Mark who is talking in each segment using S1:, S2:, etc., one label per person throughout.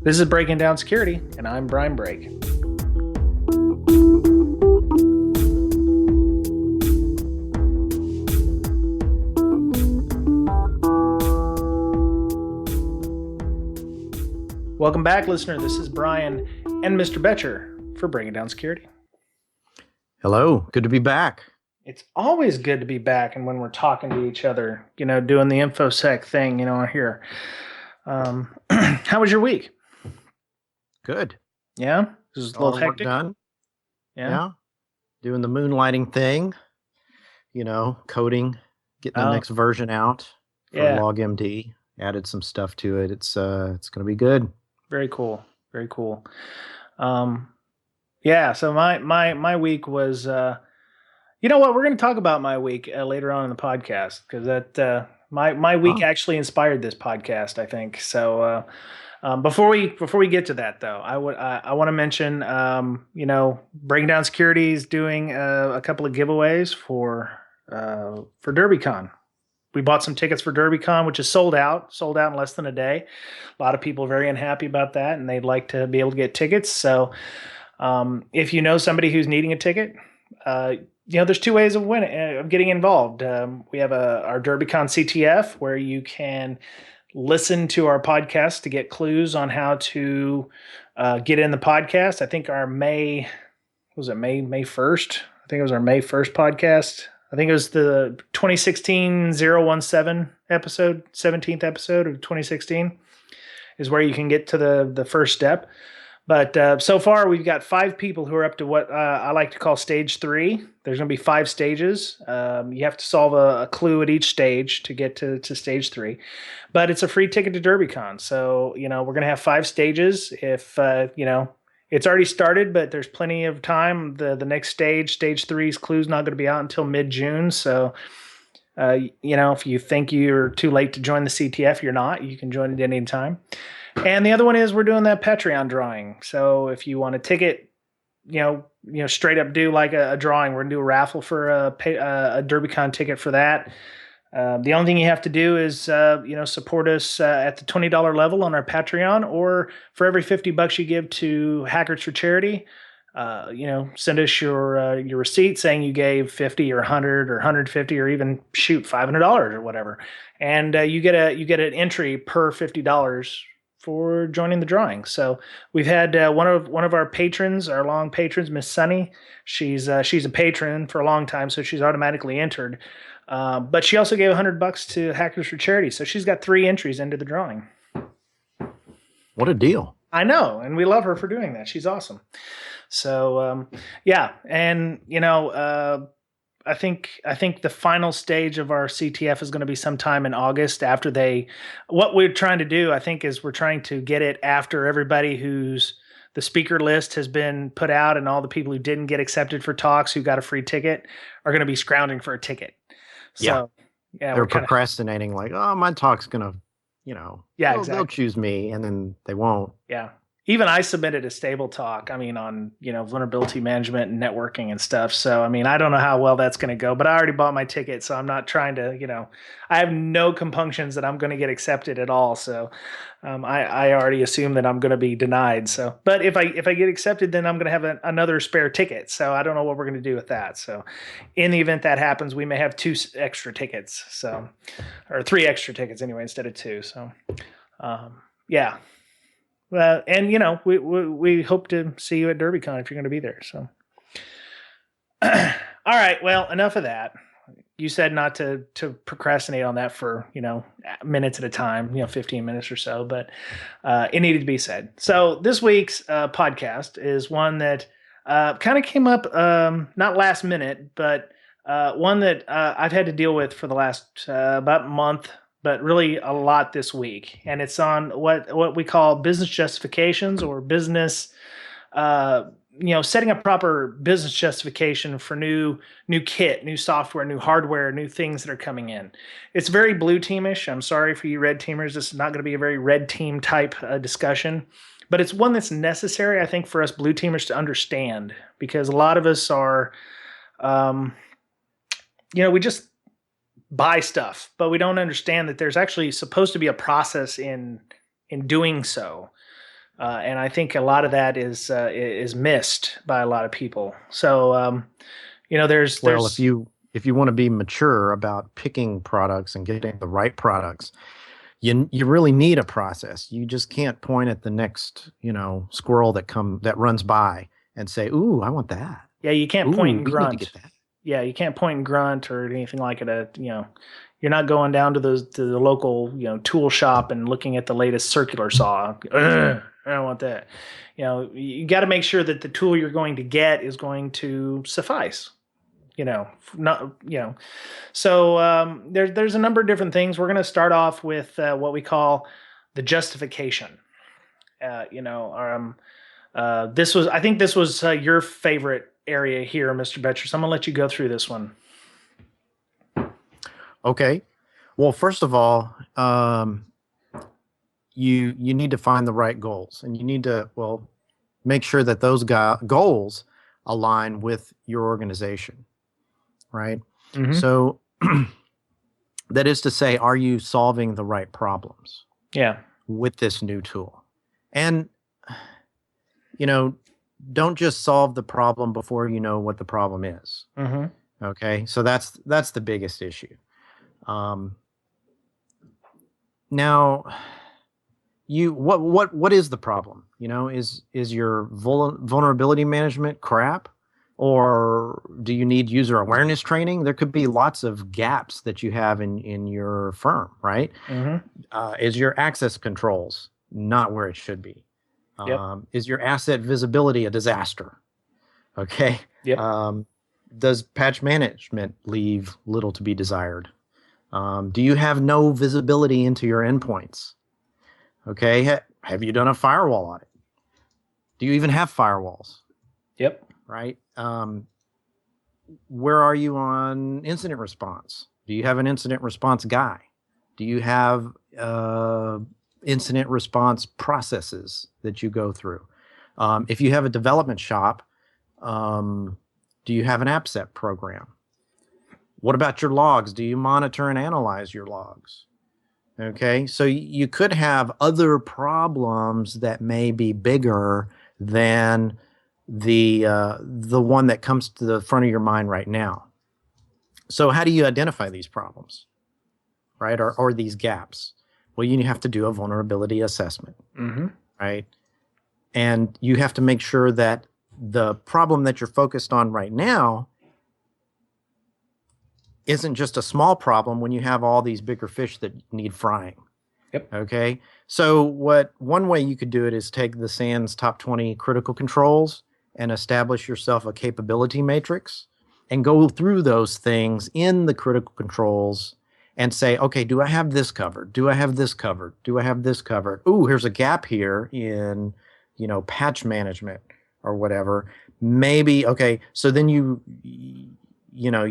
S1: This is Breaking Down Security, and I'm Brian Brake. Welcome back, listener. This is Brian and Mr. Betcher for Breaking Down Security.
S2: Hello. Good to be back.
S1: It's always good to be back, and when we're talking to each other, doing the InfoSec thing, here. How was your week?
S2: Good.
S1: Yeah? This is a little hectic?
S2: Done.
S1: Yeah.
S2: Doing the moonlighting thing, coding, getting the next version out for LogMD. Added some stuff to it. It's going to be good.
S1: Very cool. Very cool. So my week was, you know what? We're going to talk about my week later on in the podcast because that my week actually inspired this podcast, I think. So before we get to that, though, I want to mention, Breaking Down Security is doing a couple of giveaways for DerbyCon. We bought some tickets for DerbyCon, which is sold out in less than a day. A lot of people are very unhappy about that, and they'd like to be able to get tickets. So if you know somebody who's needing a ticket, there's two ways of getting involved. We have our DerbyCon CTF, where you can listen to our podcast to get clues on how to get in the podcast. I think our May 1st? I think it was our May 1st podcast. I think it was the 2016-017 episode, 17th episode of 2016 is where you can get to the first step. But so far, we've got 5 people who are up to what I like to call stage 3. There's going to be 5 stages. You have to solve a clue at each stage to get to stage 3. But it's a free ticket to DerbyCon. So, we're going to have 5 stages. If, it's already started, but there's plenty of time. The next stage 3's clue's not going to be out until mid-June. So, if you think you're too late to join the CTF, you're not. You can join it at any time. And the other one is we're doing that Patreon drawing. So if you want a ticket, straight up do like a drawing. We're going to do a raffle for a DerbyCon ticket for that. The only thing you have to do is, support us at the $20 level on our Patreon, or for every $50 you give to Hackers for Charity, send us your receipt saying you gave 50 or 100 or 150 or even $500 or whatever, and you get an entry per $50 for joining the drawing. So we've had one of our patrons, our long patrons, Miss Sunny. She's a patron for a long time, so she's automatically entered. But she also gave $100 to Hackers for Charity, so she's got 3 entries into the drawing.
S2: What a deal!
S1: I know, and we love her for doing that. She's awesome. So and I think the final stage of our CTF is going to be sometime in August after what we're trying to do, I think, is we're trying to get it after everybody who's the speaker list has been put out, and all the people who didn't get accepted for talks who got a free ticket are going to be scrounging for a ticket. So,
S2: they're procrastinating like, oh, my talk's going to,
S1: exactly.
S2: They'll choose me, and then they won't.
S1: Yeah. Even I submitted a stable talk, on, vulnerability management and networking and stuff. So, I don't know how well that's going to go, but I already bought my ticket. So I'm not trying to, I have no compunctions that I'm going to get accepted at all. So I already assume that I'm going to be denied. So, but if I get accepted, then I'm going to have another spare ticket. So I don't know what we're going to do with that. So in the event that happens, we may have 2 extra tickets. So, or 3 extra tickets anyway, instead of 2. So, yeah. And we hope to see you at DerbyCon if you're going to be there. So, all right. Well, enough of that. You said not to procrastinate on that for minutes at a time, 15 minutes or so, but it needed to be said. So this week's podcast is one that kind of came up not last minute, but one that I've had to deal with for the last about month, but really a lot this week. And it's on what we call business justifications, or business, setting a proper business justification for new kit, new software, new hardware, new things that are coming in. It's very blue teamish. I'm sorry for you red teamers. This is not going to be a very red team type discussion, but it's one that's necessary, I think, for us blue teamers to understand, because a lot of us are, we just buy stuff, but we don't understand that there's actually supposed to be a process in doing so. And I think a lot of that is missed by a lot of people. So
S2: Well,
S1: there's
S2: if you want to be mature about picking products and getting the right products, you really need a process. You just can't point at the next, squirrel that runs by and say, "Ooh, I want that.
S1: yeah, you can't point
S2: Ooh,
S1: and
S2: we need to
S1: grunt.
S2: get that."
S1: Yeah, you can't point and grunt or anything like it. You're not going down to the local tool shop and looking at the latest circular saw. Ugh, I don't want that. You got to make sure that the tool you're going to get is going to suffice. Not So there's a number of different things. We're going to start off with what we call the justification. I think this was your favorite area here, Mr. Betcher. So I'm gonna let you go through this one.
S2: Okay. Well, first of all, you need to find the right goals, and you need to make sure that those goals align with your organization, right?
S1: Mm-hmm.
S2: So that is to say, are you solving the right problems?
S1: Yeah.
S2: With this new tool, and don't just solve the problem before you know what the problem is.
S1: Mm-hmm.
S2: Okay, so that's the biggest issue. Now, what is the problem? Is your vulnerability management crap, or do you need user awareness training? There could be lots of gaps that you have in your firm, right?
S1: Mm-hmm.
S2: Is your access controls not where it should be?
S1: Yep.
S2: Is your asset visibility a disaster? Okay.
S1: Yep.
S2: Does patch management leave little to be desired? Do you have no visibility into your endpoints? Okay. Have you done a firewall audit? Do you even have firewalls?
S1: Yep.
S2: Right. Where are you on incident response? Do you have an incident response guy? Do you have incident response processes that you go through? If you have a development shop, do you have an AppSec program? What about your logs? Do you monitor and analyze your logs? Okay, so you could have other problems that may be bigger than the one that comes to the front of your mind right now. So how do you identify these problems, right, or these gaps? Well, you have to do a vulnerability assessment,
S1: mm-hmm.
S2: right? And you have to make sure that the problem that you're focused on right now isn't just a small problem when you have all these bigger fish that need frying.
S1: Yep.
S2: Okay. So one way you could do it is take the SANS top 20 critical controls and establish yourself a capability matrix and go through those things in the critical controls and say, okay, do I have this covered? Do I have this covered? Do I have this covered? Ooh, here's a gap here in, patch management or whatever. Maybe, okay, so then you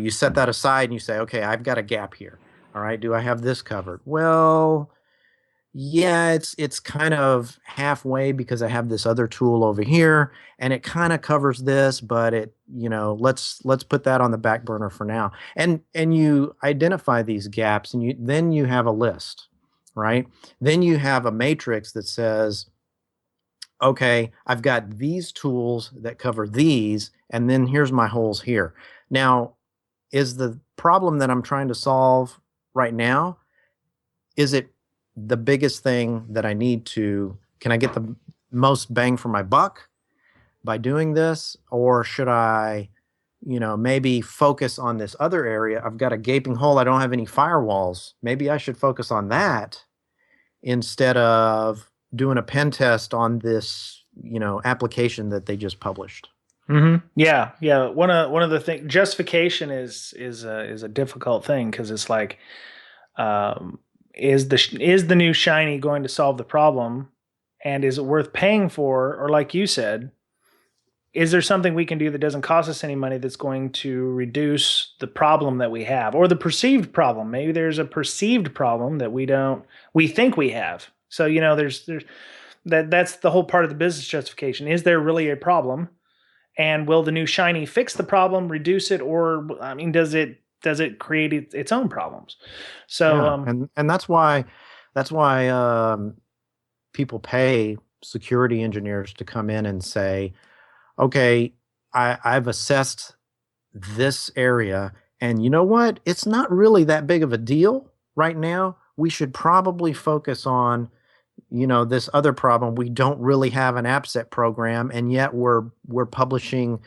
S2: set that aside and you say, okay, I've got a gap here. All right, do I have this covered? Well, yeah, it's kind of halfway because I have this other tool over here and it kind of covers this, but let's put that on the back burner for now. And you identify these gaps and then you have a list, right? Then you have a matrix that says, okay, I've got these tools that cover these, and then here's my holes here. Now, is the problem that I'm trying to solve right now, is it the biggest thing that I need to, can I get the most bang for my buck by doing this? Or should I, maybe focus on this other area? I've got a gaping hole. I don't have any firewalls. Maybe I should focus on that instead of doing a pen test on this, application that they just published.
S1: Mm-hmm. Yeah. Yeah. One of the things, justification is a difficult thing because it's like, is the new shiny going to solve the problem, and is it worth paying for? Or like you said, is there something we can do that doesn't cost us any money that's going to reduce the problem that we have, or the perceived problem? Maybe there's a perceived problem that we think we have. So there's that's the whole part of the business justification. Is there really a problem, and will the new shiny fix the problem, reduce it, or does it create its own problems? So
S2: yeah, and that's why people pay security engineers to come in and say, okay, I've assessed this area, and you know what? It's not really that big of a deal right now. We should probably focus on, this other problem. We don't really have an AppSec program, and yet we're publishing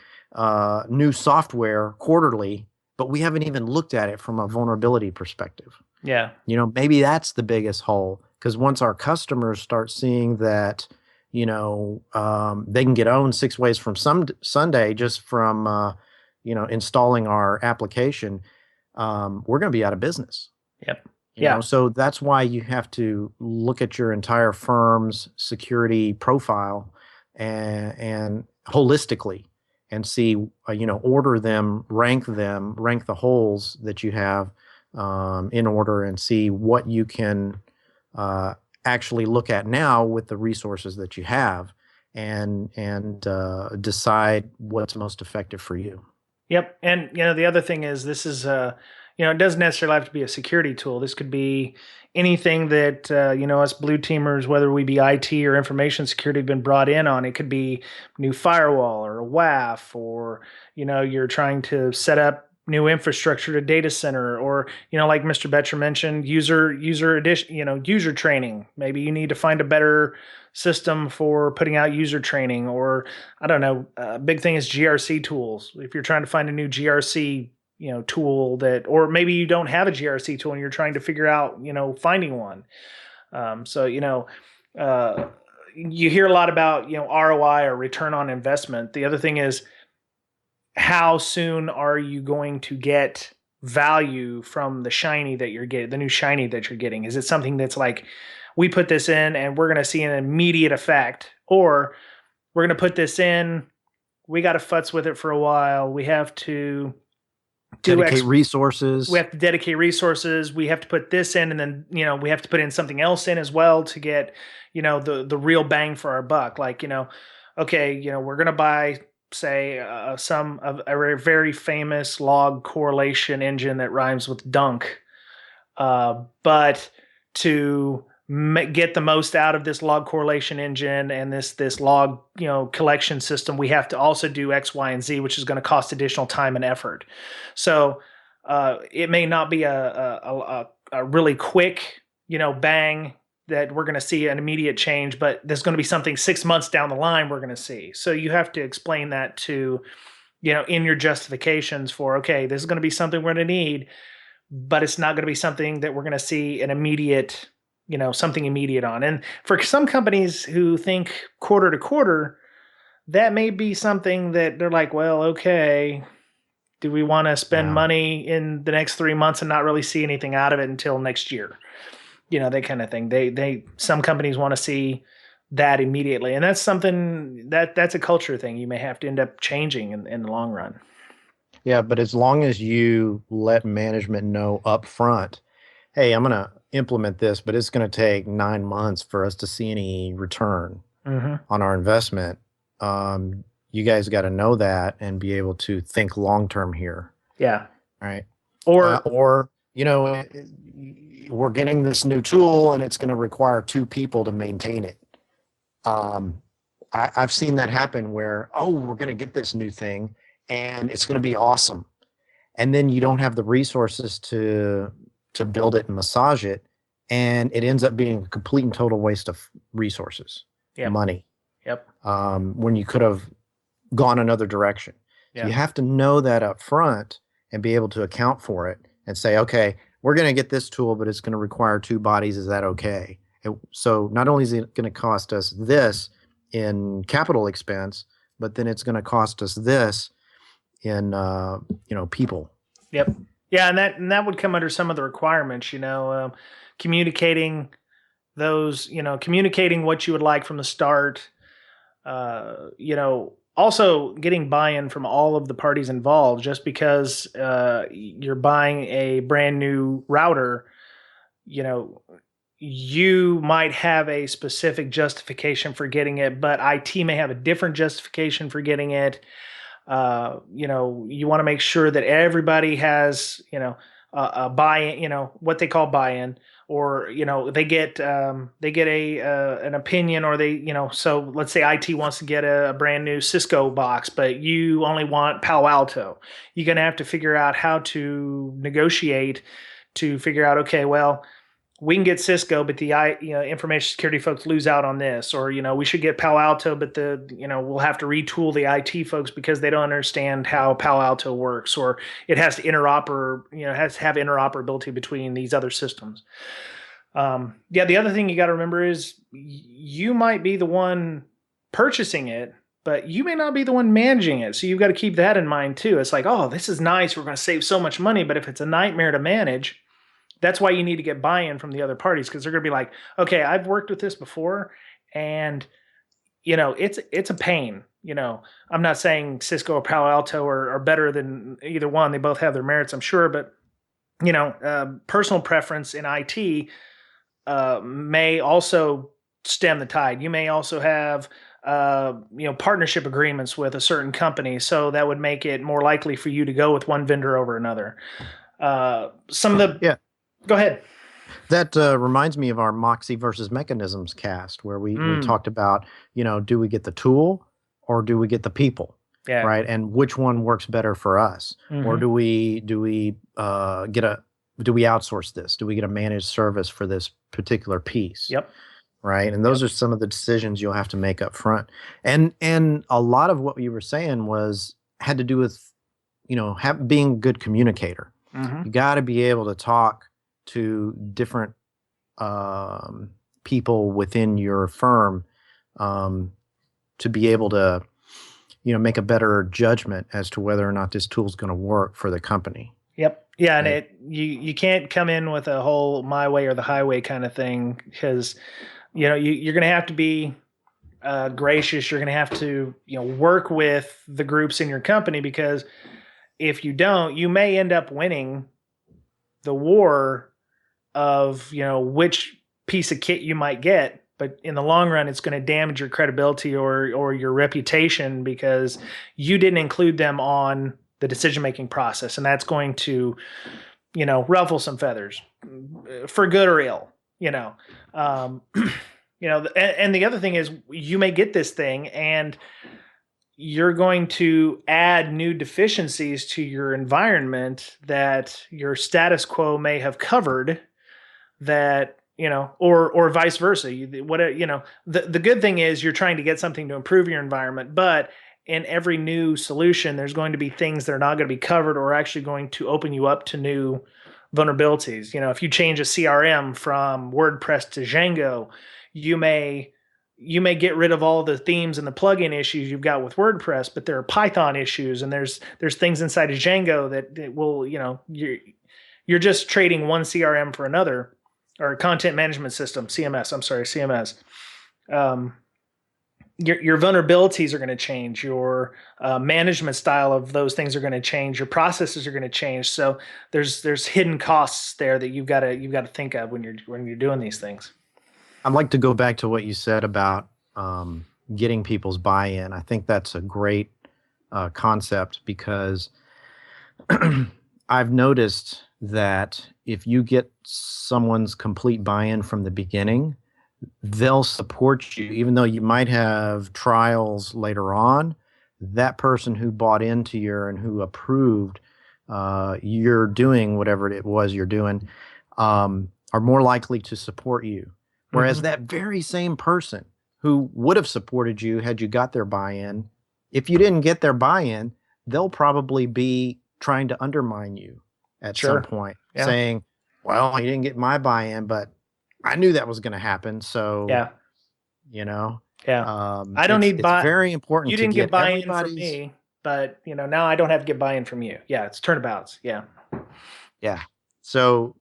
S2: new software quarterly, but we haven't even looked at it from a vulnerability perspective.
S1: Yeah.
S2: Maybe that's the biggest hole, because once our customers start seeing that, they can get owned 6 ways from Sunday just from, installing our application, we're going to be out of business.
S1: Yep.
S2: So that's why you have to look at your entire firm's security profile and holistically and see, order them, rank the holes that you have in order, and see what you can actually look at now with the resources that you have, and decide what's most effective for you.
S1: Yep. And, the other thing is, this is, it doesn't necessarily have to be a security tool. This could be anything that, us blue teamers, whether we be IT or information security, have been brought in on. It could be new firewall or a WAF, or, you're trying to set up new infrastructure to data center, or, like Mr. Betcher mentioned, user addition, user training. Maybe you need to find a better system for putting out user training, or I don't know. A big thing is GRC tools. If you're trying to find a new GRC, tool that, or maybe you don't have a GRC tool and you're trying to figure out, finding one. You hear a lot about, ROI or return on investment. The other thing is, how soon are you going to get value from the shiny that you're getting, the new shiny that you're getting? Is it something that's like, we put this in and we're going to see an immediate effect, or we're going to put this in, we got to futz with it for a while, we have to
S2: dedicate resources.
S1: We have to dedicate resources. We have to put this in, and then, we have to put in something else in as well to get, the real bang for our buck. Like, okay, we're going to buy, say, a very famous log correlation engine that rhymes with dunk. But to get the most out of this log correlation engine and this log, collection system, we have to also do X, Y, and Z, which is going to cost additional time and effort. So it may not be a really quick, bang that we're going to see an immediate change, but there's going to be something 6 months down the line we're going to see. So you have to explain that to, in your justifications for, okay, this is going to be something we're going to need, but it's not going to be something that we're going to see an immediate, something immediate on. And for some companies who think quarter to quarter, that may be something that they're like, well, okay, do we want to spend money in the next 3 months and not really see anything out of it until next year? That kind of thing. Some companies want to see that immediately. And that's something that's a culture thing you may have to end up changing in the long run.
S2: Yeah, but as long as you let management know up front, hey, I'm going to implement this, but it's going to take 9 months for us to see any return on our investment. You guys got to know that and be able to think long-term here.
S1: Yeah.
S2: All right.
S1: Or
S2: we're getting this new tool and it's going to require 2 people to maintain it. I've seen that happen where, we're going to get this new thing and it's going to be awesome. And then you don't have the resources to build it and massage it. And it ends up being a complete and total waste of resources, money.
S1: Yep.
S2: When you could have gone another direction.
S1: Yeah.
S2: So you have to know that up front and be able to account for it and say, okay, we're going to get this tool, but it's going to require 2 bodies. Is that okay? So not only is it going to cost us this in capital expense, but then it's going to cost us this in people.
S1: Yep. Yeah, and that would come under some of the requirements. Communicating those. Communicating what you would like from the start. Also getting buy-in from all of the parties involved. Just because you're buying a brand new router, you might have a specific justification for getting it, but IT may have a different justification for getting it. You want to make sure that everybody has, a buy-in, what they call buy-in, or they get a an opinion, or so let's say IT wants to get a brand new Cisco box, but you only want Palo Alto. You're going to have to figure out how to negotiate to figure out, okay, well, we can get Cisco, but the information security folks lose out on this, or we should get Palo Alto, but we'll have to retool the IT folks because they don't understand how Palo Alto works, or it has to has to have interoperability between these other systems. The other thing you got to remember is you might be the one purchasing it, but you may not be the one managing it. So you've got to keep that in mind too. It's like, oh, this is nice, we're going to save so much money, but if it's a nightmare to manage, that's why you need to get buy-in from the other parties, because they're going to be like, okay, I've worked with this before, and it's a pain. I'm not saying Cisco or Palo Alto are better than either one. They both have their merits, I'm sure, but personal preference in IT may also stem the tide. You may also have partnership agreements with a certain company, so that would make it more likely for you to go with one vendor over another. Go ahead.
S2: That reminds me of our Moxie versus Mechanisms cast, where we talked about, do we get the tool or do we get the people?
S1: Yeah.
S2: Right. And which one works better for us?
S1: Mm-hmm.
S2: Or do we outsource this? Do we get a managed service for this particular piece?
S1: Yep.
S2: Right. And those are some of the decisions you'll have to make up front. And a lot of what you were saying had to do with, being a good communicator.
S1: Mm-hmm.
S2: You got to be able to talk to different people within your firm to be able to, make a better judgment as to whether or not this tool is going to work for the company.
S1: Yep. Yeah, and you can't come in with a whole my way or the highway kind of thing, because you're going to have to be gracious. You're going to have to work with the groups in your company, because if you don't, you may end up winning the war of which piece of kit you might get, but in the long run it's going to damage your credibility or your reputation, because you didn't include them on the decision-making process, and that's going to ruffle some feathers for good or ill. And the other thing is, you may get this thing and you're going to add new deficiencies to your environment that your status quo may have covered, that or vice versa. The good thing is you're trying to get something to improve your environment, but in every new solution, there's going to be things that are not going to be covered or actually going to open you up to new vulnerabilities. If you change a CRM from WordPress to Django, you may get rid of all the themes and the plugin issues you've got with WordPress, but there are Python issues, and there's things inside of Django that will, you're just trading one CRM for another, or content management system, CMS. I'm sorry, CMS. Your vulnerabilities are going to change. Your management style of those things are going to change. Your processes are going to change. So there's hidden costs there that you've got to think of when you're doing these things.
S2: I'd like to go back to what you said about getting people's buy-in. I think that's a great concept, because I've noticed that if you get someone's complete buy-in from the beginning, they'll support you, even though you might have trials later on. That person who bought into and who approved you're doing whatever it was you're doing are more likely to support you. Whereas that very same person who would have supported you had you got their buy-in, if you didn't get their buy-in, they'll probably be trying to undermine you at some point, saying, well, you didn't get my buy-in, but I knew that was going to happen. So,
S1: I don't need buy-in.
S2: It's very important.
S1: You didn't get buy-in from me, but now I don't have to get buy-in from you. Yeah. It's turnabouts. Yeah.
S2: Yeah. So,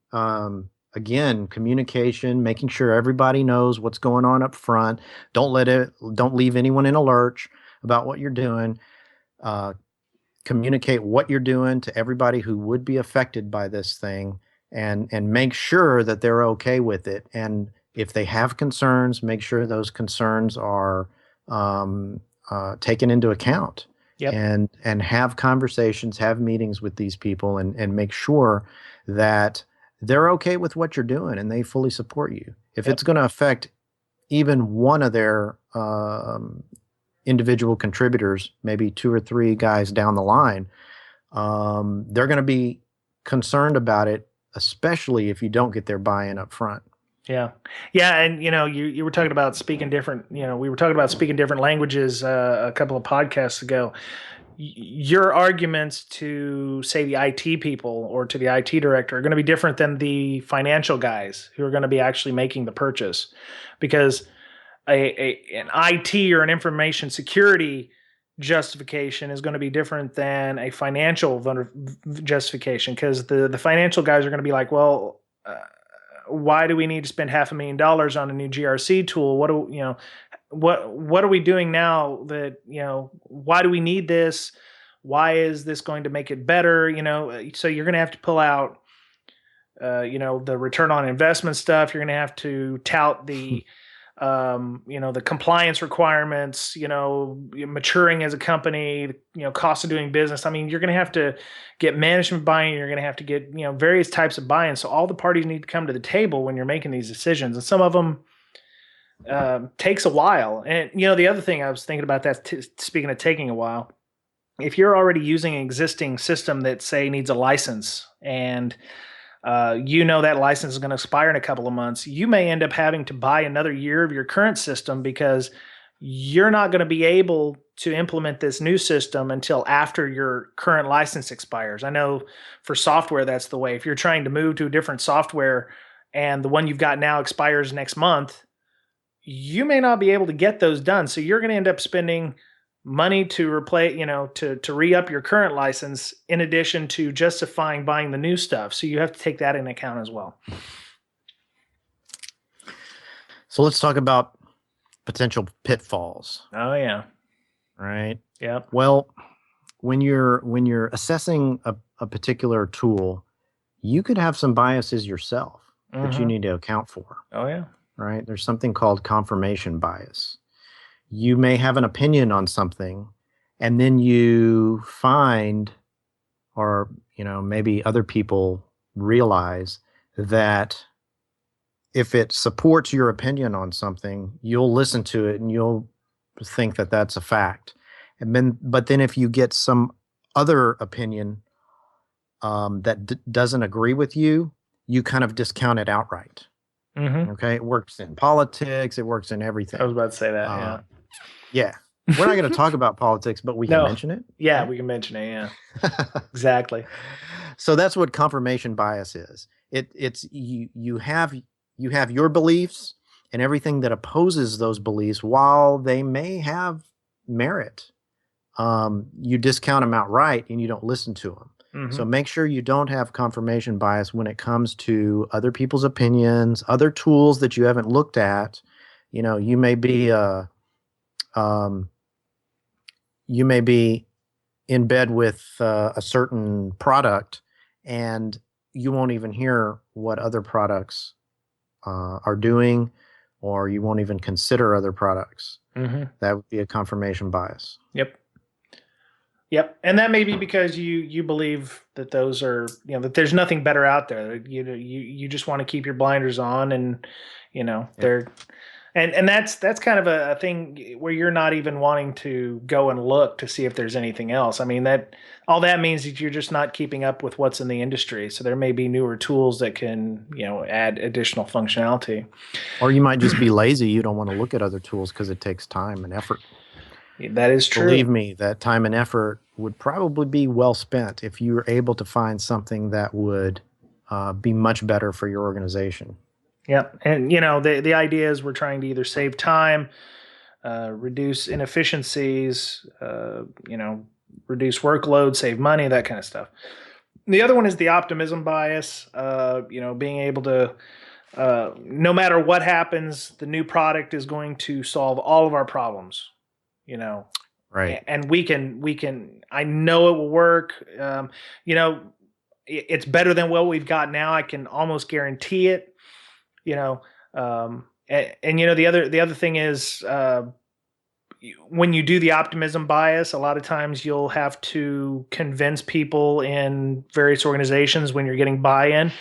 S2: again, communication, making sure everybody knows what's going on up front. Don't leave anyone in a lurch about what you're doing. Communicate what you're doing to everybody who would be affected by this thing, and make sure that they're okay with it. And if they have concerns, make sure those concerns are taken into account.
S1: Yep.
S2: and have conversations, have meetings with these people, and make sure that they're okay with what you're doing and they fully support you. If
S1: Yep.
S2: it's going to affect even one of their individual contributors, maybe two or three guys down the line, they're going to be concerned about it, especially if you don't get their buy-in up front.
S1: Yeah. Yeah. And, you were talking about speaking different, we were talking about speaking different languages a couple of podcasts ago. Your arguments to, say, the IT people or to the IT director are going to be different than the financial guys who are going to be actually making the purchase, because an IT or an information security justification is going to be different than a financial justification, because the financial guys are going to be like, well, why do we need to spend $500,000 on a new GRC tool? What are we doing now that, why do we need this? Why is this going to make it better? So you're going to have to pull out, the return on investment stuff. You're going to have to tout the compliance requirements, maturing as a company, cost of doing business. I mean, you're going to have to get management buy-in. You're going to have to get, various types of buy-in. So all the parties need to come to the table when you're making these decisions. And some of them takes a while. And, the other thing I was thinking about that, speaking of taking a while, if you're already using an existing system that, say, needs a license, and that license is going to expire in a couple of months, you may end up having to buy another year of your current system, because you're not going to be able to implement this new system until after your current license expires. I know for software, that's the way. If you're trying to move to a different software and the one you've got now expires next month, you may not be able to get those done. So you're going to end up spending money to replace, to re-up your current license, in addition to justifying buying the new stuff. So you have to take that into account as well.
S2: So let's talk about potential pitfalls.
S1: Oh yeah.
S2: Right.
S1: Yep.
S2: Well, when you're assessing a particular tool, you could have some biases yourself that you need to account for.
S1: Oh yeah.
S2: Right. There's something called confirmation bias. You may have an opinion on something, and then you find, or maybe other people realize, that if it supports your opinion on something, you'll listen to it and you'll think that that's a fact. But then if you get some other opinion that doesn't agree with you, you kind of discount it outright.
S1: Mm-hmm.
S2: Okay, it works in politics. It works in everything.
S1: I was about to say that. Yeah.
S2: Yeah. We're not going to talk about politics, but we can mention it.
S1: Yeah, right? We can mention it. Yeah. Exactly.
S2: So that's what confirmation bias is. It's you have your beliefs and everything that opposes those beliefs, while they may have merit. You discount them outright and you don't listen to them. Mm-hmm. So make sure you don't have confirmation bias when it comes to other people's opinions, other tools that you haven't looked at. You may be in bed with a certain product, and you won't even hear what other products are doing, or you won't even consider other products. Mm-hmm. That would be a confirmation bias.
S1: Yep. And that may be because you believe that those are, that there's nothing better out there. You just want to keep your blinders on, and they're, and that's kind of a thing where you're not even wanting to go and look to see if there's anything else. I mean, that all that means is you're just not keeping up with what's in the industry. So there may be newer tools that can, add additional functionality.
S2: Or you might just be lazy. You don't want to look at other tools because it takes time and effort.
S1: That is true.
S2: Believe me, that time and effort would probably be well spent if you were able to find something that would be much better for your organization.
S1: Yeah. And, the idea is we're trying to either save time, reduce inefficiencies, reduce workload, save money, that kind of stuff. The other one is the optimism bias, being able to, no matter what happens, the new product is going to solve all of our problems.
S2: Right.
S1: And we can, I know it will work. It's better than what we've got now. I can almost guarantee it, the other thing is, when you do the optimism bias, a lot of times you'll have to convince people in various organizations when you're getting buy-in.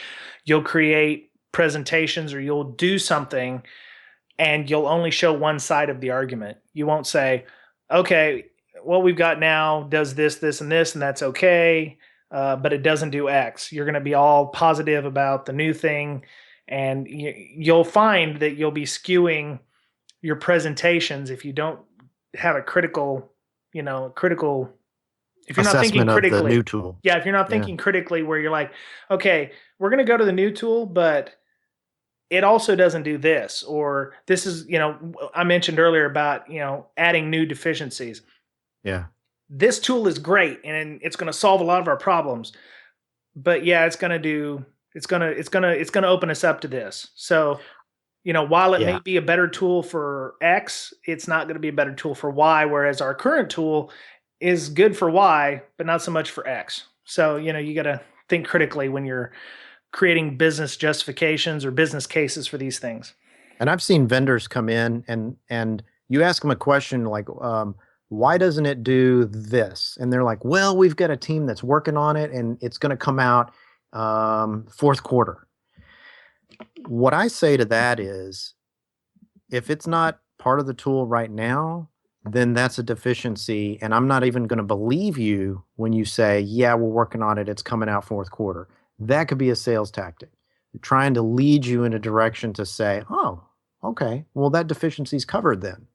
S1: You'll create presentations or you'll do something and you'll only show one side of the argument. You won't say, okay, what we've got now does this, this, and this, and that's okay, but it doesn't do X. You're going to be all positive about the new thing, and you'll find that you'll be skewing your presentations if you don't have a critical, critical. If you're not thinking
S2: Assessment of the
S1: critically,
S2: new tool.
S1: yeah, if you're not
S2: Yeah.
S1: thinking critically, where you're like, okay, we're going to go to the new tool, but it also doesn't do this, or this is, I mentioned earlier about, adding new deficiencies.
S2: Yeah.
S1: This tool is great and it's going to solve a lot of our problems, but yeah, it's going to open us up to this. So, while it may
S2: Yeah.
S1: be a better tool for X, it's not going to be a better tool for Y, whereas our current tool is good for Y, but not so much for X. So, you got to think critically when you're creating business justifications or business cases for these things.
S2: And I've seen vendors come in and you ask them a question like, why doesn't it do this? And they're like, well, we've got a team that's working on it and it's going to come out fourth quarter. What I say to that is, if it's not part of the tool right now, then that's a deficiency. And I'm not even going to believe you when you say, yeah, we're working on it. It's coming out fourth quarter. That could be a sales tactic, trying to lead you in a direction to say, oh, okay, well, that deficiency is covered then.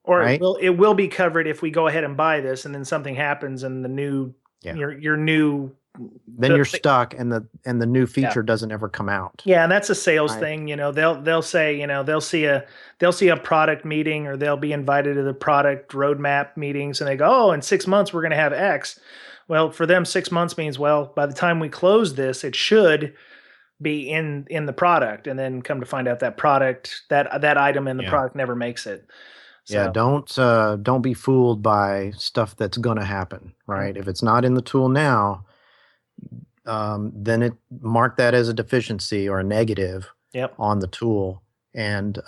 S1: Or
S2: right?
S1: it will be covered if we go ahead and buy this, and then something happens, and the new your new
S2: then you're stuck, and the new feature doesn't ever come out.
S1: Yeah, and that's a sales thing. They'll say, they'll see a product meeting, or they'll be invited to the product roadmap meetings, and they go, oh, in 6 months we're going to have X. Well, for them, 6 months means, well, by the time we close this, it should be in the product, and then come to find out that product that item in the product never makes it.
S2: So. Yeah, don't be fooled by stuff that's going to happen, right? Mm-hmm. If it's not in the tool now, then mark that as a deficiency or a negative on the tool, and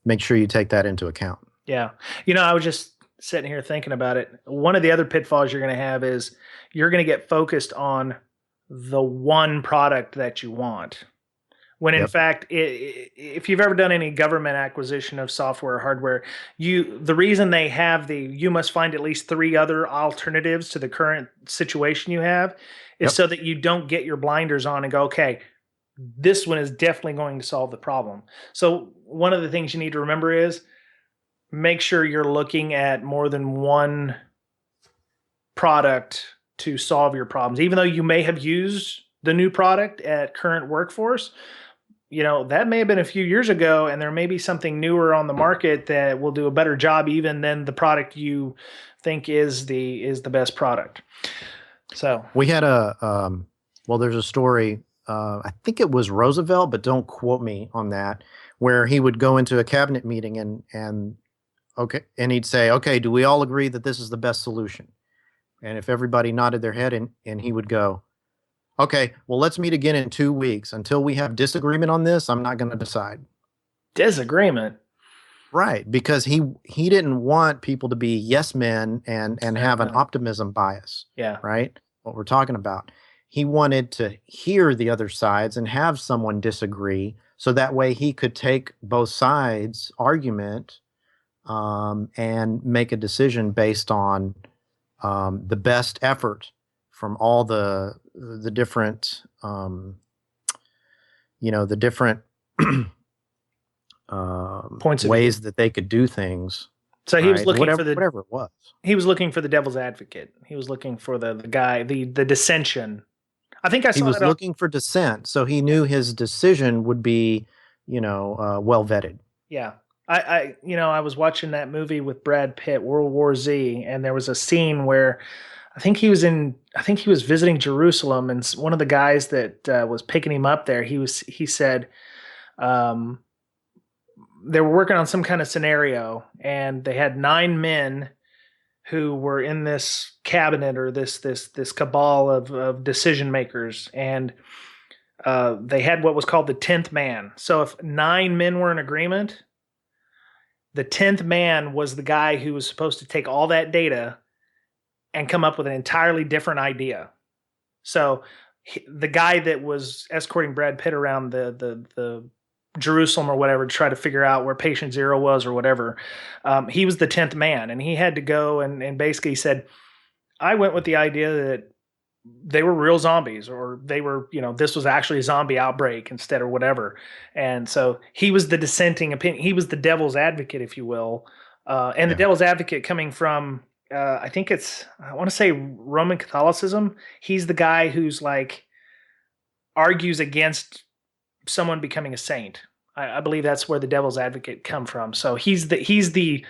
S2: make sure you take that into account.
S1: Yeah, I was just sitting here thinking about it. One of the other pitfalls you're going to have is you're going to get focused on the one product that you want. When in fact, if you've ever done any government acquisition of software or hardware, the reason they have you must find at least 3 other alternatives to the current situation you have is so that you don't get your blinders on and go, okay, this one is definitely going to solve the problem. So one of the things you need to remember is make sure you're looking at more than one product to solve your problems. Even though you may have used the new product at current workforce, that may have been a few years ago, and there may be something newer on the market that will do a better job even than the product you think is the best product. So
S2: we had there's a story, I think it was Roosevelt, but don't quote me on that, where he would go into a cabinet meeting and he'd say, okay, do we all agree that this is the best solution? And if everybody nodded their head, and he would go, okay, well, let's meet again in 2 weeks. Until we have disagreement on this, I'm not going to decide.
S1: Disagreement?
S2: Right, because he didn't want people to be yes men and have an optimism bias.
S1: Yeah.
S2: Right? What we're talking about. He wanted to hear the other sides and have someone disagree, so that way he could take both sides' argument and make a decision based on the best effort from all the different the different
S1: points of
S2: ways
S1: view
S2: that they could do things.
S1: So he was looking for
S2: whatever it was.
S1: He was looking for the devil's advocate. He was looking for the guy, the dissension. I think he
S2: was looking for dissent, so he knew his decision would be, well vetted.
S1: Yeah. I was watching that movie with Brad Pitt, World War Z, and there was a scene where I think he was visiting Jerusalem, and one of the guys that was picking him up there, he said they were working on some kind of scenario, and they had 9 men who were in this cabinet or this cabal of decision makers, and they had what was called the 10th man. So if 9 men were in agreement, The 10th man was the guy who was supposed to take all that data and come up with an entirely different idea. So the guy that was escorting Brad Pitt around the Jerusalem or whatever to try to figure out where patient zero was or whatever, he was the 10th man, and he had to go and basically said, I went with the idea that they were real zombies, or they were, this was actually a zombie outbreak instead, or whatever. And so he was the dissenting opinion. He was the devil's advocate, if you will. And the devil's advocate coming from, I want to say Roman Catholicism. He's the guy who's like argues against someone becoming a saint. I believe that's where the devil's advocate come from. So he's the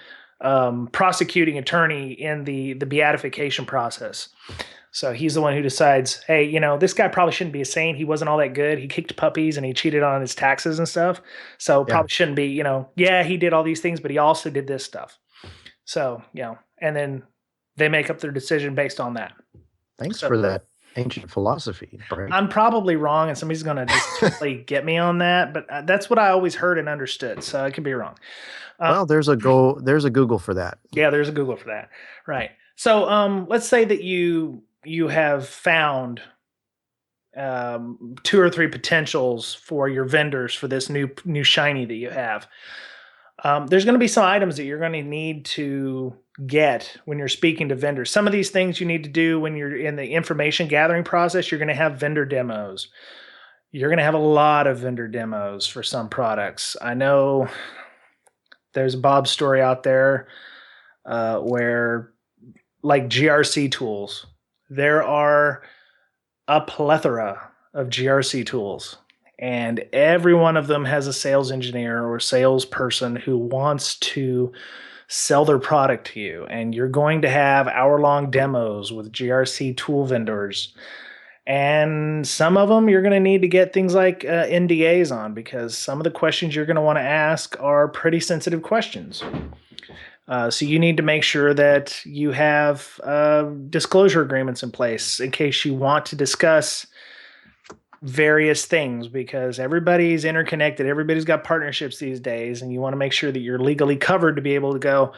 S1: prosecuting attorney in the beatification process. So he's the one who decides, hey, this guy probably shouldn't be a saint. He wasn't all that good. He kicked puppies and he cheated on his taxes and stuff. So probably shouldn't be, he did all these things, but he also did this stuff. So, and then they make up their decision based on that.
S2: Thanks for that ancient philosophy, Brent.
S1: I'm probably wrong, and somebody's going to just totally get me on that, but that's what I always heard and understood. So I could be wrong.
S2: Well, there's a Google for that.
S1: Yeah, there's a Google for that. Right. So let's say that you have found 2 or 3 potentials for your vendors for this new shiny that you have. There's going to be some items that you're going to need to get when you're speaking to vendors. Some of these things you need to do when you're in the information gathering process. You're going to have vendor demos. You're going to have a lot of vendor demos for some products. I know there's a Bob story out there where, like GRC tools, there are a plethora of GRC tools, and every one of them has a sales engineer or salesperson who wants to sell their product to you. And you're going to have hour-long demos with GRC tool vendors. And some of them you're going to need to get things like NDAs on, because some of the questions you're going to want to ask are pretty sensitive questions. So you need to make sure that you have disclosure agreements in place in case you want to discuss various things, because everybody's interconnected. Everybody's got partnerships these days, and you want to make sure that you're legally covered to be able to go,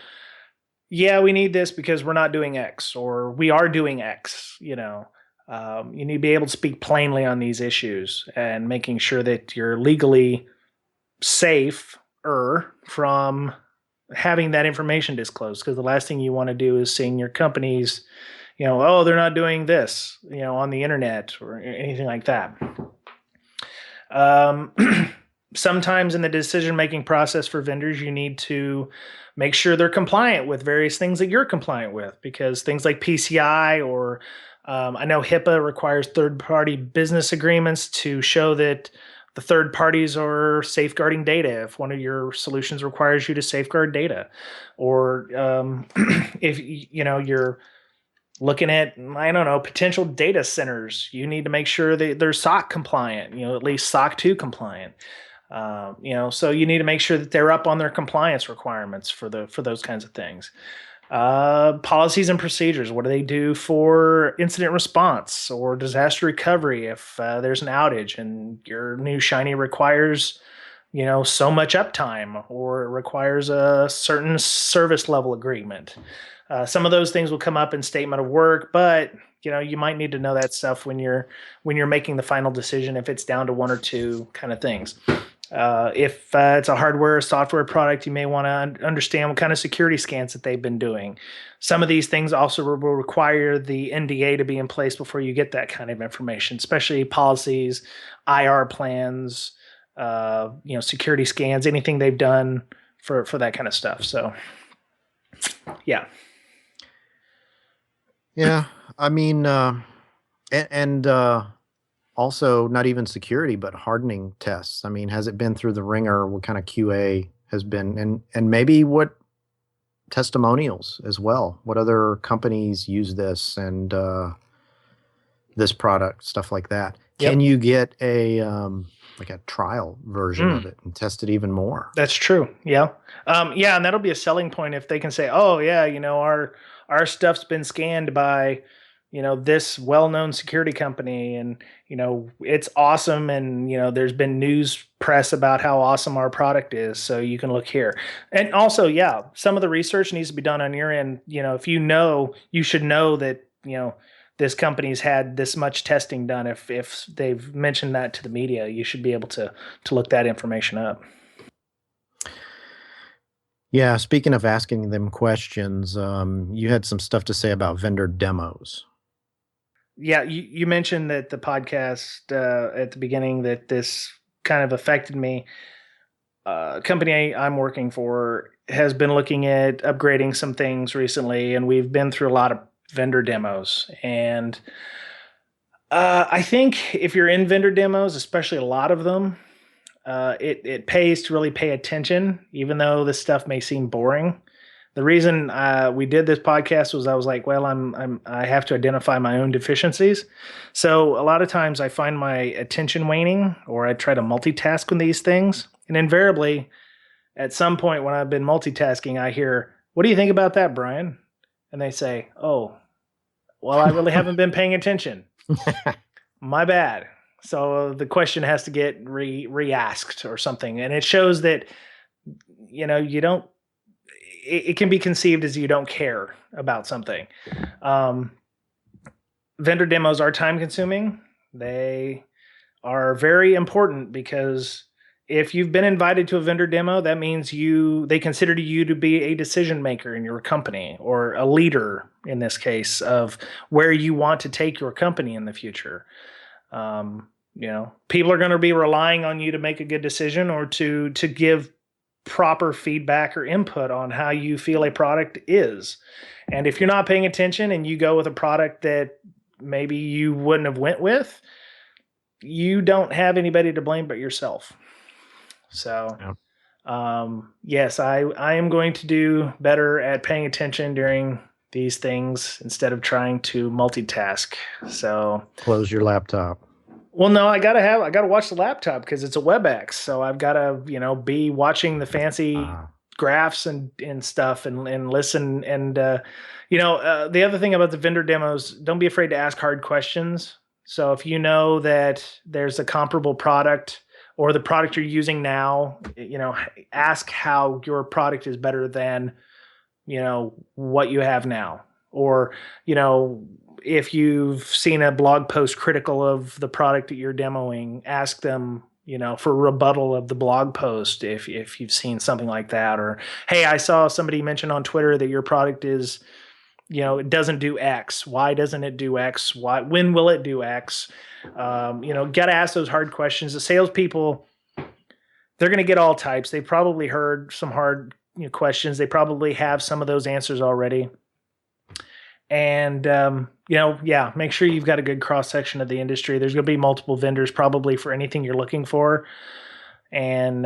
S1: yeah, we need this because we're not doing X, or we are doing X. You need to be able to speak plainly on these issues and making sure that you're legally safe from having that information disclosed, because the last thing you want to do is seeing your companies, oh, they're not doing this, on the internet or anything like that. Sometimes in the decision-making process for vendors, you need to make sure they're compliant with various things that you're compliant with, because things like PCI or I know HIPAA requires third-party business agreements to show that the third parties are safeguarding data if one of your solutions requires you to safeguard data. Or if you're looking at, potential data centers, you need to make sure that they're SOC compliant, at least SOC 2 compliant. So you need to make sure that they're up on their compliance requirements for those kinds of things. Policies and procedures. What do they do for incident response or disaster recovery if there's an outage and your new shiny requires, so much uptime, or it requires a certain service level agreement? Some of those things will come up in statement of work, but you might need to know that stuff when you're making the final decision, if it's down to 1 or 2 kind of things. If it's a hardware or software product, you may want to understand what kind of security scans that they've been doing. Some of these things also will require the NDA to be in place before you get that kind of information, especially policies, IR plans, security scans, anything they've done for that kind of stuff. So, yeah.
S2: Yeah, I mean, also not even security, but hardening tests. I mean, has it been through the ringer? What kind of QA has been, and maybe what testimonials as well? What other companies use this and this product, stuff like that?
S1: Yep.
S2: Can you get a trial version of it and test it even more?
S1: That's true. Yeah. And that'll be a selling point if they can say, oh yeah, our stuff's been scanned by this well-known security company, and it's awesome, and there's been news press about how awesome our product is, so you can look here. And also, yeah, some of the research needs to be done on your end. If you should know that this company's had this much testing done. If they've mentioned that to the media, you should be able to look that information up.
S2: Yeah, speaking of asking them questions, you had some stuff to say about vendor demos.
S1: Yeah, you mentioned that the podcast at the beginning that this kind of affected me. Company I'm working for has been looking at upgrading some things recently, and we've been through a lot of vendor demos. And I think if you're in vendor demos, especially a lot of them, it pays to really pay attention, even though this stuff may seem boring. The reason we did this podcast was I was like, well, I have to identify my own deficiencies. So a lot of times I find my attention waning, or I try to multitask with these things. And invariably, at some point when I've been multitasking, I hear, "What do you think about that, Brian?" And they say, "Oh, well, I really haven't been paying attention. My bad." So the question has to get re-asked or something. And it shows that, you don't, it can be conceived as you don't care about something. Vendor demos are time consuming. They are very important because if you've been invited to a vendor demo, that means they consider you to be a decision maker in your company, or a leader in this case, of where you want to take your company in the future. People are going to be relying on you to make a good decision, or to give proper feedback or input on how you feel a product is. And if you're not paying attention and you go with a product that maybe you wouldn't have went with, you don't have anybody to blame but yourself. So, yes, I am going to do better at paying attention during these things instead of trying to multitask. So
S2: close your laptop.
S1: Well, no, I gotta watch the laptop because it's a WebEx. So I've got to, be watching the fancy graphs and stuff, and listen. And, the other thing about the vendor demos, don't be afraid to ask hard questions. So if you know that there's a comparable product, or the product you're using now, ask how your product is better than, what you have now. Or, if you've seen a blog post critical of the product that you're demoing, ask them, for rebuttal of the blog post if you've seen something like that. Or, hey, I saw somebody mention on Twitter that your product is, it doesn't do X. Why doesn't it do X? When will it do X? Got to ask those hard questions. The salespeople, they're going to get all types. They've probably heard some hard questions. They probably have some of those answers already. And, make sure you've got a good cross section of the industry. There's going to be multiple vendors probably for anything you're looking for. And,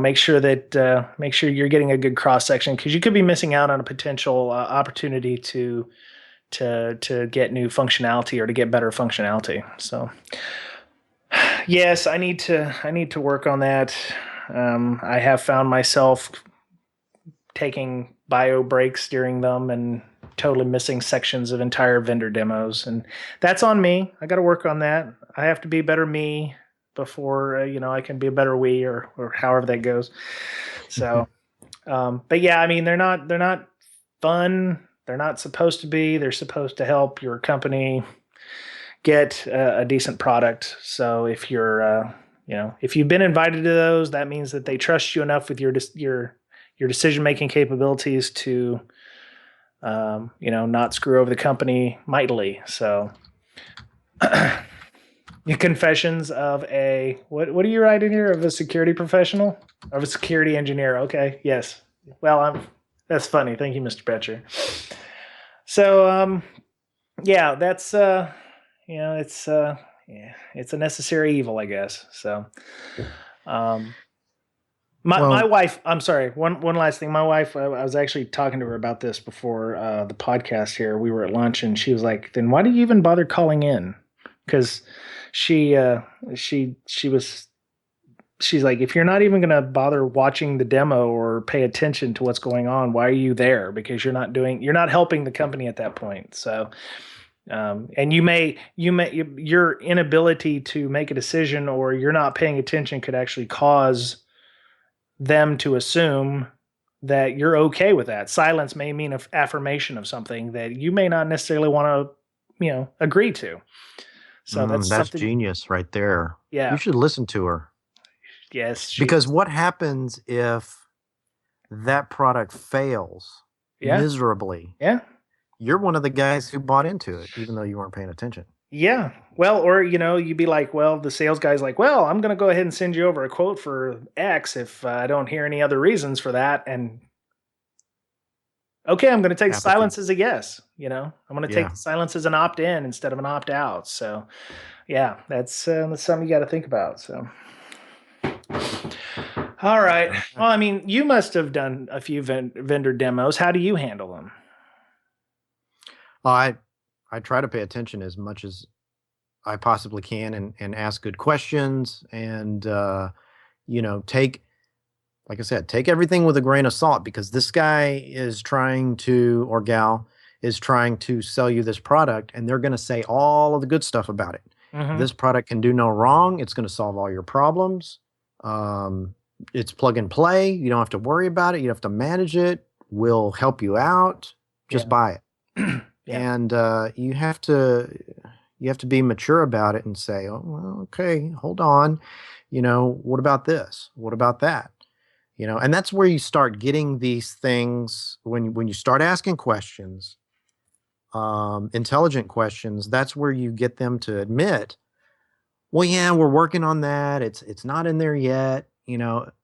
S1: make sure you're getting a good cross section, because you could be missing out on a potential opportunity to get new functionality, or to get better functionality. So yes, I need to work on that. I have found myself taking bio breaks during them and totally missing sections of entire vendor demos, and that's on me. I got to work on that. I have to be a better me before I can be a better we, or however that goes. So, but yeah, I mean, they're not fun. They're not supposed to be. They're supposed to help your company get a decent product. So if you're if you've been invited to those, that means that they trust you enough with your decision making capabilities to not screw over the company mightily. So confessions of a what do you write in here? Of a security professional? Of a security engineer. Okay. Yes. Well, that's funny. Thank you, Mr. Betcher. So yeah, that's it's a necessary evil, I guess. So my wife, I'm sorry, one last thing. My wife, I was actually talking to her about this before the podcast here. We were at lunch, and she was like, then why do you even bother calling in? Because she's like, if you're not even going to bother watching the demo or pay attention to what's going on, why are you there? Because you're not helping the company at that point. So And your inability to make a decision or you're not paying attention could actually cause them to assume that you're okay with that. Silence may mean an affirmation of something that you may not necessarily want to, agree to. So that's
S2: That's
S1: something.
S2: genius right there. You
S1: Yeah.
S2: should listen to her.
S1: Yes.
S2: Because what happens if that product fails
S1: Yeah.
S2: miserably?
S1: Yeah.
S2: You're one of the guys who bought into it, even though you weren't paying attention.
S1: Yeah. Well, or you'd be like, well, the sales guy's like, well, I'm going to go ahead and send you over a quote for X if I don't hear any other reasons for that. And okay, I'm going to take
S2: Apathy.
S1: silence as a yes. I'm going to take
S2: Yeah.
S1: the silence as an opt in instead of an opt out. So, yeah, that's something you got to think about. So, all right.
S2: Okay.
S1: Well, I mean, you must have done a few vendor demos. How do you handle them?
S2: I try to pay attention as much as I possibly can and ask good questions and take, like I said, take everything with a grain of salt because this guy is trying to, or gal is trying to sell you this product and they're going to say all of the good stuff about it.
S1: Mm-hmm.
S2: This product can do no wrong. It's going to solve all your problems. It's plug and play. You don't have to worry about it. You don't have to manage it. We'll help you out. Just buy it.
S1: Yeah.
S2: And you have to be mature about it and say, oh, well, okay, hold on. What about this? What about that? And that's where you start getting these things when you start asking questions, intelligent questions. That's where you get them to admit, well, yeah, we're working on that. It's not in there yet.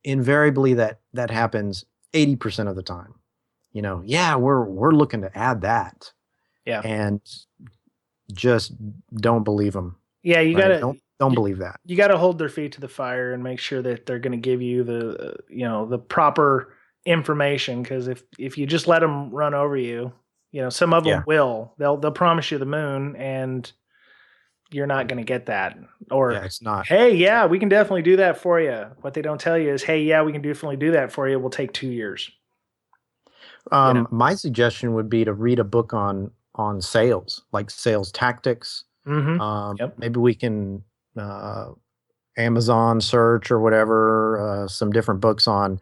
S2: Invariably that happens 80% of the time. Yeah, we're looking to add that.
S1: Yeah.
S2: And just don't believe them.
S1: Yeah, you
S2: Right?
S1: gotta
S2: Don't believe that.
S1: you gotta hold their feet to the fire and make sure that they're gonna give you the proper information. Because if you just let them run over you, some of them
S2: Yeah.
S1: will. They'll promise you the moon, and you're not gonna get that. Or
S2: Yeah, it's not.
S1: hey, yeah, we can definitely do that for you. What they don't tell you is, hey, yeah, we can definitely do that for you. We'll take 2 years.
S2: My suggestion would be to read a book on sales, like sales tactics.
S1: Mm-hmm. Yep.
S2: Maybe we can Amazon search or whatever some different books on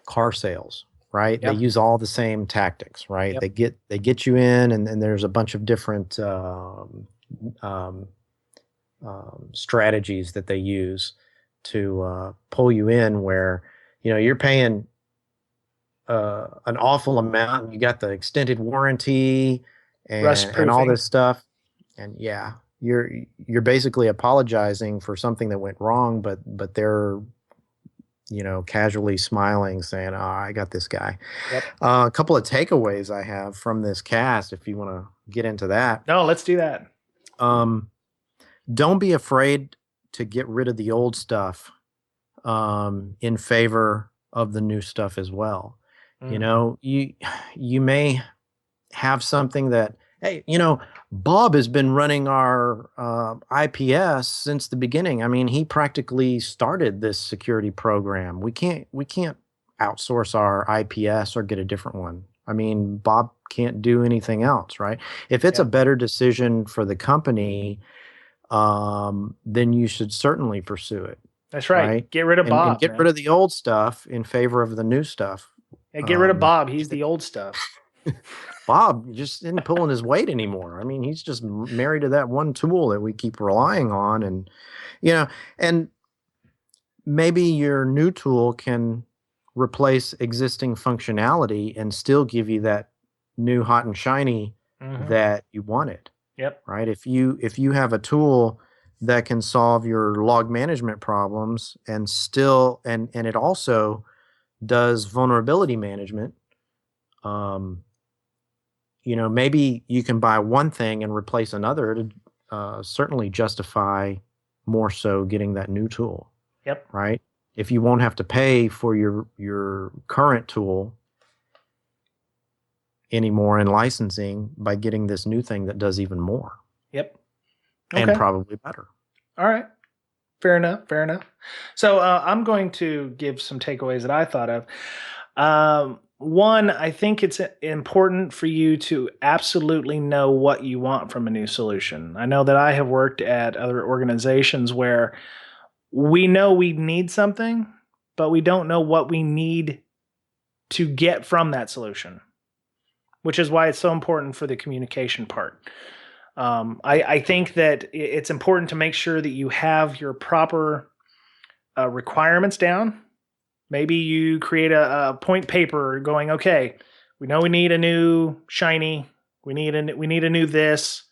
S2: car sales. Right? They
S1: Yep.
S2: use all the same tactics. Right?
S1: Yep.
S2: They get you in, and there's a bunch of different um, strategies that they use to pull you in where you're paying an awful amount and you got the extended warranty
S1: Rust
S2: and all
S1: proofing.
S2: this stuff, and yeah, you're basically apologizing for something that went wrong, but they're casually smiling saying, oh, I got this guy.
S1: Yep.
S2: A couple of takeaways I have from this cast if you want to get into that.
S1: No, let's do that.
S2: Don't be afraid to get rid of the old stuff in favor of the new stuff as well. You may have something that, hey, Bob has been running our IPS since the beginning. I mean, he practically started this security program. We can't outsource our IPS or get a different one. I mean, Bob can't do anything else, right? If it's a better decision for the company, then you should certainly pursue it.
S1: That's right. Get rid of
S2: And
S1: Bob.
S2: get rid of the old stuff in favor of the new stuff.
S1: Yeah, get rid of Bob. He's the old stuff.
S2: Bob just isn't pulling his weight anymore. I mean, he's just married to that one tool that we keep relying on. And maybe your new tool can replace existing functionality and still give you that new hot and shiny that you wanted.
S1: Yep.
S2: Right. If you have a tool that can solve your log management problems and it also does vulnerability management, maybe you can buy one thing and replace another to certainly justify more so getting that new tool.
S1: Yep.
S2: Right. If you won't have to pay for your current tool anymore in licensing by getting this new thing that does even more.
S1: Yep. Okay.
S2: And probably better.
S1: All right. Fair enough. So I'm going to give some takeaways that I thought of. one, I think it's important for you to absolutely know what you want from a new solution. I know that I have worked at other organizations where we know we need something, but we don't know what we need to get from that solution, which is why it's so important for the communication part. I think that it's important to make sure that you have your proper requirements down. Maybe you create a point paper going, okay, we know we need a new shiny. We need a new this.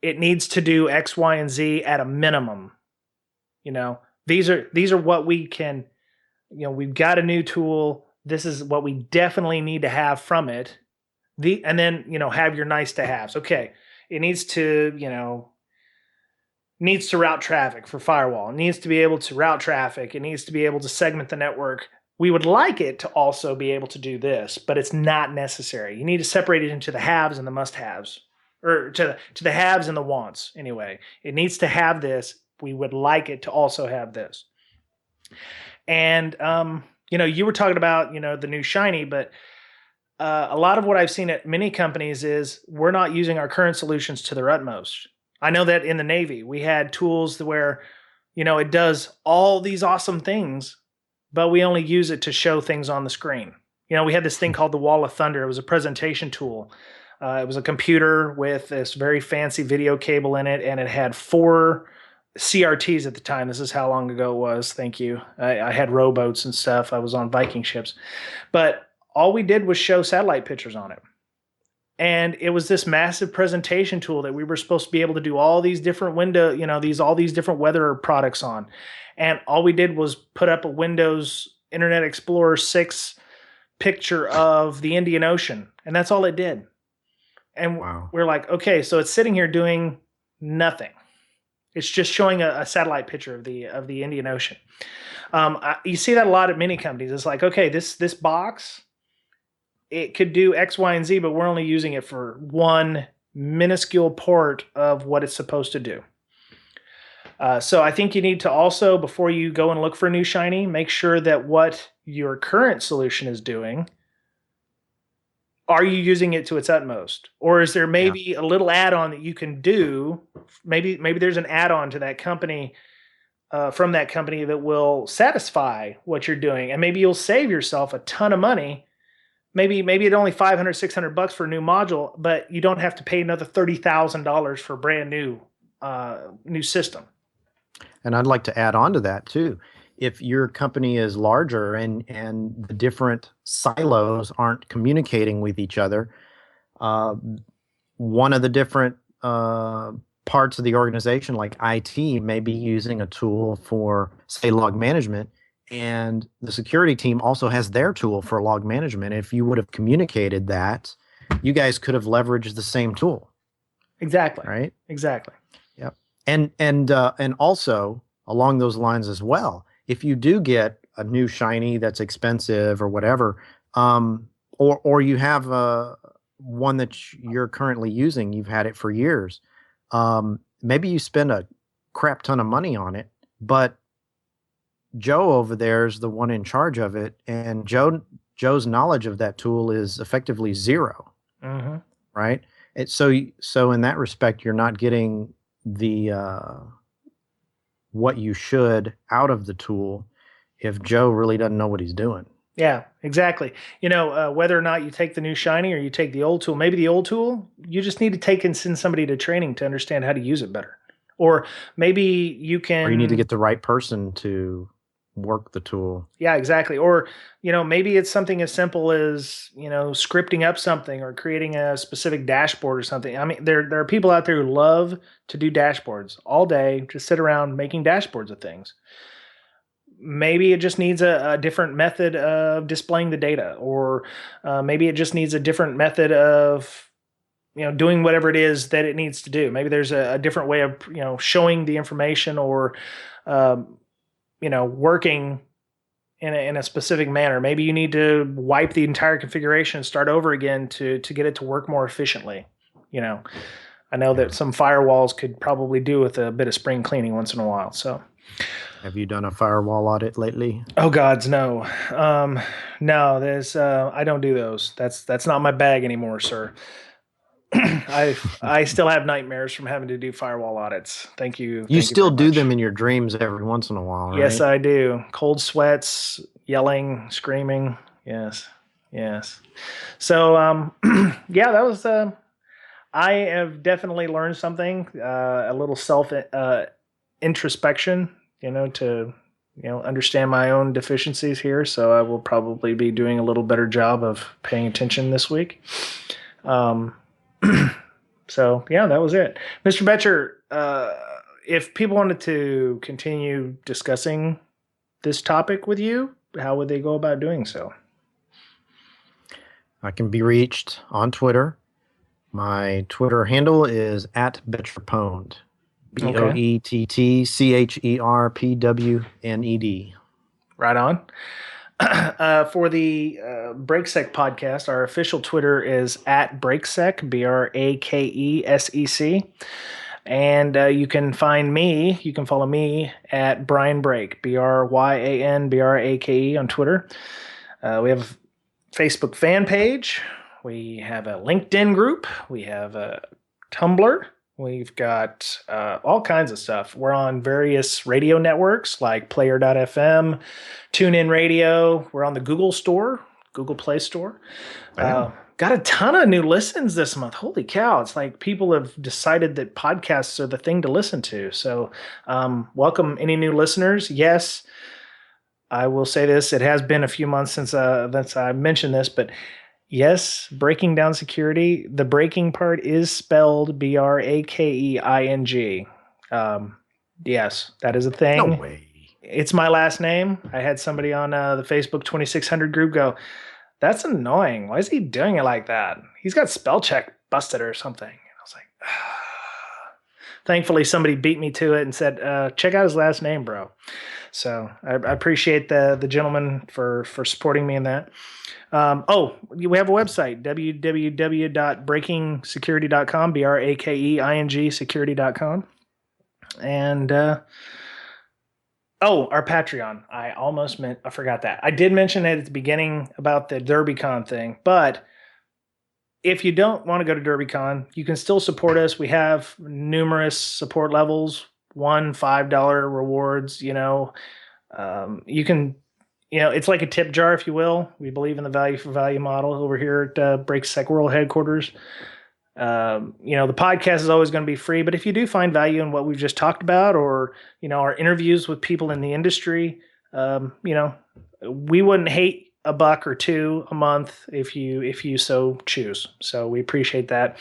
S1: It needs to do X, Y, and Z at a minimum. You know, these are what we can. We've got a new tool. This is what we definitely need to have from it. And then have your nice to haves. Okay, it needs to route traffic for firewall. It needs to be able to route traffic. It needs to be able to segment the network. We would like it to also be able to do this, but it's not necessary. You need to separate it into the haves and the must-haves, or to the haves and the wants. Anyway, it needs to have this. We would like it to also have this. And you were talking about the new shiny, but a lot of what I've seen at many companies is we're not using our current solutions to their utmost. I know that in the Navy, we had tools where, it does all these awesome things, but we only use it to show things on the screen. We had this thing called the Wall of Thunder. It was a presentation tool. It was a computer with this very fancy video cable in it, and it had 4 CRTs at the time. This is how long ago it was. Thank you. I had rowboats and stuff. I was on Viking ships. But all we did was show satellite pictures on it. And it was this massive presentation tool that we were supposed to be able to do all these different all these different weather products on. And all we did was put up a Windows Internet Explorer 6 picture of the Indian Ocean. And that's all it did. And wow. We're like, okay, so it's sitting here doing nothing. It's just showing a satellite picture of the Indian Ocean. You see that a lot at many companies. It's like, okay, this box, it could do X, Y, and Z, but we're only using it for one minuscule part of what it's supposed to do. So I think you need to also, before you go and look for a new shiny, make sure that what your current solution is doing, are you using it to its utmost? Or is there maybe a little add-on that you can do? Maybe there's an add-on to that company, from that company, that will satisfy what you're doing. And maybe you'll save yourself a ton of money. Maybe it's only $500, $600 for a new module, but you don't have to pay another $30,000 for a brand new system.
S2: And I'd like to add on to that too. If your company is larger and the different silos aren't communicating with each other, one of the different parts of the organization, like IT, may be using a tool for, say, log management, and the security team also has their tool for log management. If you would have communicated that, you guys could have leveraged the same tool.
S1: Exactly.
S2: Right?
S1: Exactly.
S2: Yep. And also along those lines as well, if you do get a new shiny that's expensive or whatever, or you have one that you're currently using, you've had it for years, maybe you spend a crap ton of money on it, but Joe over there is the one in charge of it, and Joe's knowledge of that tool is effectively zero.
S1: Mm-hmm.
S2: Right? So in that respect, you're not getting the what you should out of the tool if Joe really doesn't know what he's doing.
S1: Yeah, exactly. Whether or not you take the new shiny or you take the old tool, maybe the old tool, you just need to take and send somebody to training to understand how to use it better. Or maybe you can...
S2: Or you need to get the right person to work the tool.
S1: Yeah, exactly. Or, maybe it's something as simple as, scripting up something or creating a specific dashboard or something. I mean, there are people out there who love to do dashboards all day, just sit around making dashboards of things. Maybe it just needs a different method of displaying the data, or maybe it just needs a different method of, doing whatever it is that it needs to do. Maybe there's a different way of, showing the information, or, working in a specific manner. Maybe you need to wipe the entire configuration and start over again to get it to work more efficiently. I know that some firewalls could probably do with a bit of spring cleaning once in a while. So,
S2: Have you done a firewall audit lately?
S1: Oh gods, no. No, there's I don't do those. That's not my bag anymore, sir. I still have nightmares from having to do firewall audits.
S2: You
S1: Thank you very
S2: still do
S1: much.
S2: them in your dreams every once in a while,
S1: Yes,
S2: right?
S1: I do. Cold sweats, yelling, screaming. Yes, yes. So, yeah, that was. I have definitely learned something. A little self introspection, to understand my own deficiencies here. So I will probably be doing a little better job of paying attention this week. Um, so yeah, that was it, Mr. Betcher. If people wanted to continue discussing this topic with you, how would they go about doing so?
S2: I can be reached on Twitter. My Twitter handle is at Betcherpwned.
S1: Okay,
S2: BoettCherpwned.
S1: right on. For the BreakSec podcast, our official Twitter is at BreakSec, BRAKESEC. And you can follow me at Brian Brake, BRYANBRAKE on Twitter. We have a Facebook fan page. We have a LinkedIn group. We have a Tumblr. We've got all kinds of stuff. We're on various radio networks like Player.fm, TuneIn Radio. We're on the Google Play Store. Got a ton of new listens this month. Holy cow. It's like people have decided that podcasts are the thing to listen to. So welcome any new listeners. Yes, I will say this. It has been a few months since I mentioned this, but yes, breaking down security. The breaking part is spelled BRAKEING. Yes, that is a thing.
S2: No way.
S1: It's my last name. I had somebody on the Facebook 2600 group go, "That's annoying. Why is he doing it like that? He's got spell check busted or something." And I was like, thankfully somebody beat me to it and said, check out his last name, bro. So I appreciate the gentleman for supporting me in that. We have a website, www.breakingsecurity.com, BRAKEING security.com. And our Patreon. I forgot that. I did mention it at the beginning about the DerbyCon thing, but if you don't want to go to DerbyCon, you can still support us. We have numerous support levels, $5 rewards, you can, it's like a tip jar, if you will. We believe in the value for value model over here at BreakSec World headquarters. The podcast is always going to be free, but if you do find value in what we've just talked about, or, our interviews with people in the industry, we wouldn't hate a buck or two a month if you so choose. So we appreciate that.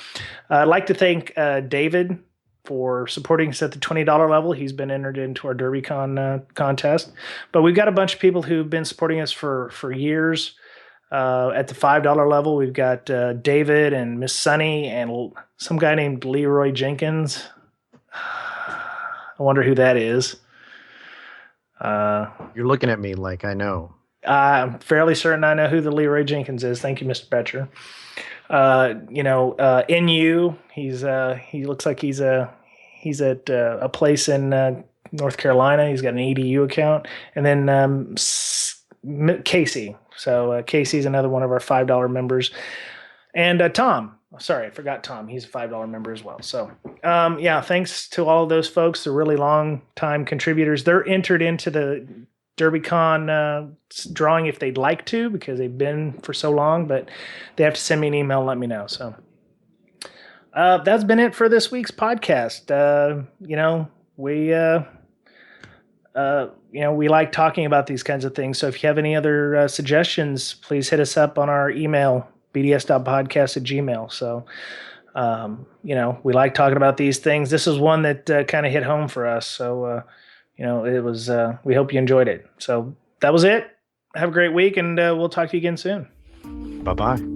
S1: I'd like to thank David for supporting us at the $20 level. He's been entered into our DerbyCon contest, but we've got a bunch of people who've been supporting us for years. At the $5 level, we've got David and Miss Sunny and some guy named Leroy Jenkins. I wonder who that is.
S2: You're looking at me like I know.
S1: I'm fairly certain I know who the Leroy Jenkins is. Thank you, Mr. Betcher. NU. He looks like he's at a place in North Carolina. He's got an EDU account, and then Casey. So Casey's another one of our $5 members, and Tom. Sorry, I forgot Tom. He's a $5 member as well. So thanks to all of those folks. They're really long time contributors. They're entered into the DerbyCon drawing if they'd like to, because they've been for so long, but they have to send me an email and let me know. So that's been it for this week's podcast. We like talking about these kinds of things. So if you have any other suggestions, please hit us up on our email, bds.podcast@gmail. So, we like talking about these things. This is one that kind of hit home for us. So, it was, we hope you enjoyed it. So that was it. Have a great week, and we'll talk to you again soon.
S2: Bye-bye.